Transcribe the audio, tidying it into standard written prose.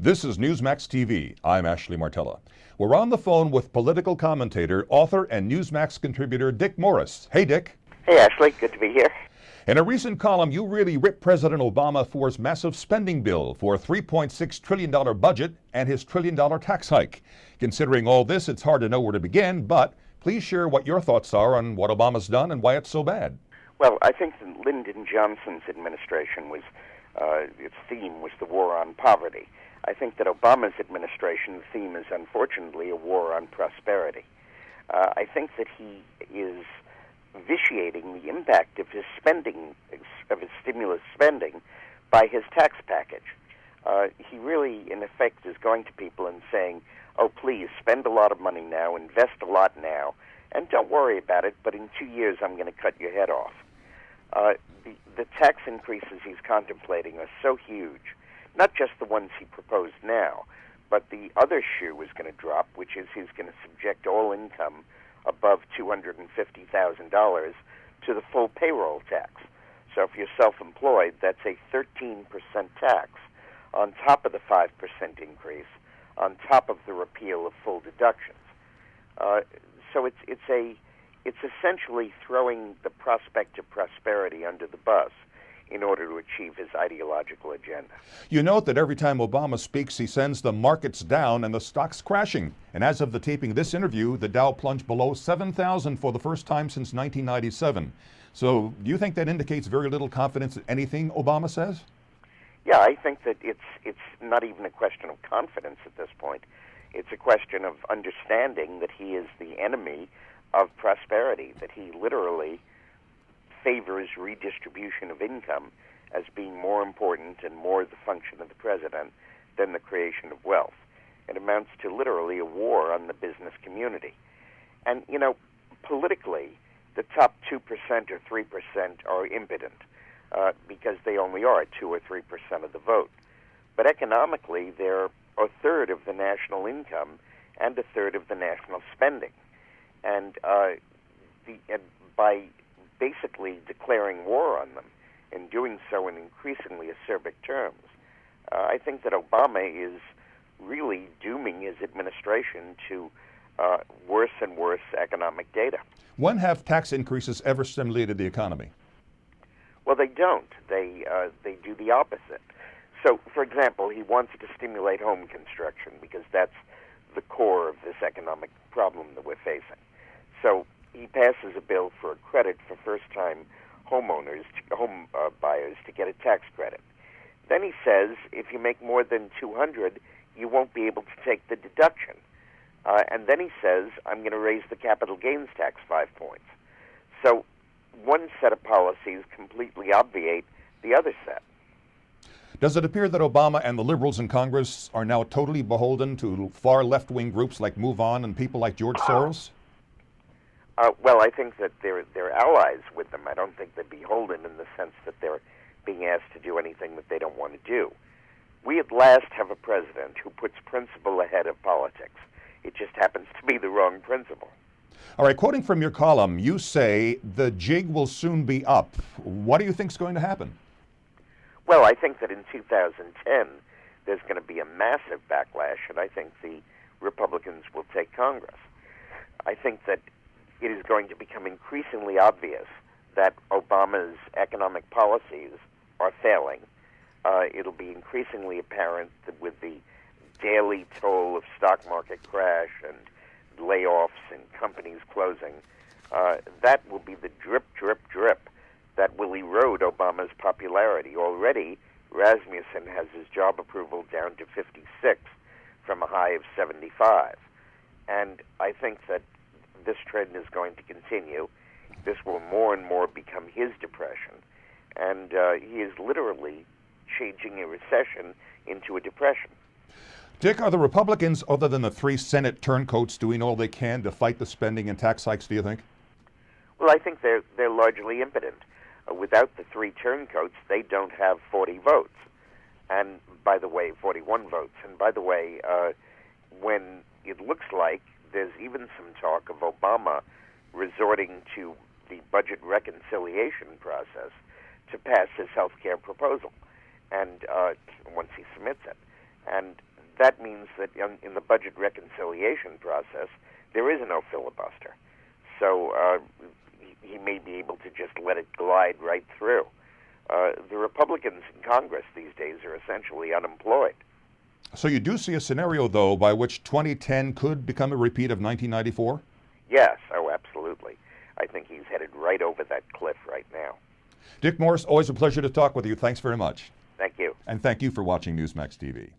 This is Newsmax TV. I'm Ashley Martella. We're on the phone with political commentator, author, and Newsmax contributor Dick Morris. Hey, Dick. Hey, Ashley. Good to be here. In a recent column, you really ripped President Obama for his massive spending bill for a $3.6 trillion budget and his $1 trillion tax hike. Considering all this, it's hard to know where to begin, but please share what your thoughts are on what Obama's done and why it's so bad. Well, I think that Lyndon Johnson's administration its theme was the war on poverty. I think that Obama's administration's theme is unfortunately a war on prosperity. I think that he is vitiating the impact of his spending, of his stimulus spending, by his tax package. He really, in effect, is going to people and saying, oh, please, spend a lot of money now, invest a lot now, and don't worry about it, but in 2 years I'm going to cut your head off. The tax increases he's contemplating are so huge, not just the ones he proposed now, but the other shoe is going to drop, which is he's going to subject all income above $250,000 to the full payroll tax. So if you're self-employed, that's a 13% tax on top of the 5% increase, on top of the repeal of full deductions. So it's essentially throwing the prospect of prosperity under the bus in order to achieve his ideological agenda. You note that every time Obama speaks, he sends the markets down and the stocks crashing. And as of the taping of this interview, the Dow plunged below 7,000 for the first time since 1997. So do you think that indicates very little confidence in anything Obama says? Yeah, I think that it's not even a question of confidence at this point. It's a question of understanding that he is the enemy of prosperity, that he literally favors redistribution of income as being more important and more the function of the president than the creation of wealth. It amounts to literally a war on the business community. And, you know, politically, the top 2% or 3% are impotent because they only are 2 or 3% of the vote. But economically, they're a third of the national income and a third of the national spending. And by basically declaring war on them and doing so in increasingly acerbic terms, I think that Obama is really dooming his administration to worse and worse economic data. When have tax increases ever stimulated the economy? Well, they don't. They do the opposite. So, for example, he wants to stimulate home construction because that's the core of this economic problem that we're facing. So he passes a bill for a credit for first-time home buyers to get a tax credit. Then he says if you make more than $200,000, you won't be able to take the deduction. And then he says, I'm going to raise the capital gains tax 5 points. So one set of policies completely obviate the other set. Does it appear that Obama and the liberals in Congress are now totally beholden to far left-wing groups like MoveOn and people like George Soros? Well, I think that they're allies with them. I don't think they're beholden in the sense that they're being asked to do anything that they don't want to do. We at last have a president who puts principle ahead of politics. It just happens to be the wrong principle. All right, quoting from your column, you say the jig will soon be up. What do you think is going to happen? Well, I think that in 2010, there's going to be a massive backlash, and I think the Republicans will take Congress. I think that it is going to become increasingly obvious that Obama's economic policies are failing. It'll be increasingly apparent that with the daily toll of stock market crash and layoffs and companies closing, that will be the drip, drip, drip that will erode Obama's popularity. Already, Rasmussen has his job approval down to 56 from a high of 75. And I think that this trend is going to continue. This will more and more become his depression. And he is literally changing a recession into a depression. Dick, are the Republicans, other than the 3 Senate turncoats, doing all they can to fight the spending and tax hikes, do you think? Well, I think they're largely impotent. Without the 3 turncoats, they don't have 40 votes. And by the way, 41 votes. And by the way, when it looks like there's even some talk of Obama resorting to the budget reconciliation process to pass his health care proposal, and once he submits it. And that means that in the budget reconciliation process, there is no filibuster. So he may be able to just let it glide right through. The Republicans in Congress these days are essentially unemployed. So you do see a scenario, though, by which 2010 could become a repeat of 1994? Yes, oh, absolutely. I think he's headed right over that cliff right now. Dick Morris, always a pleasure to talk with you. Thanks very much. Thank you. And thank you for watching Newsmax TV.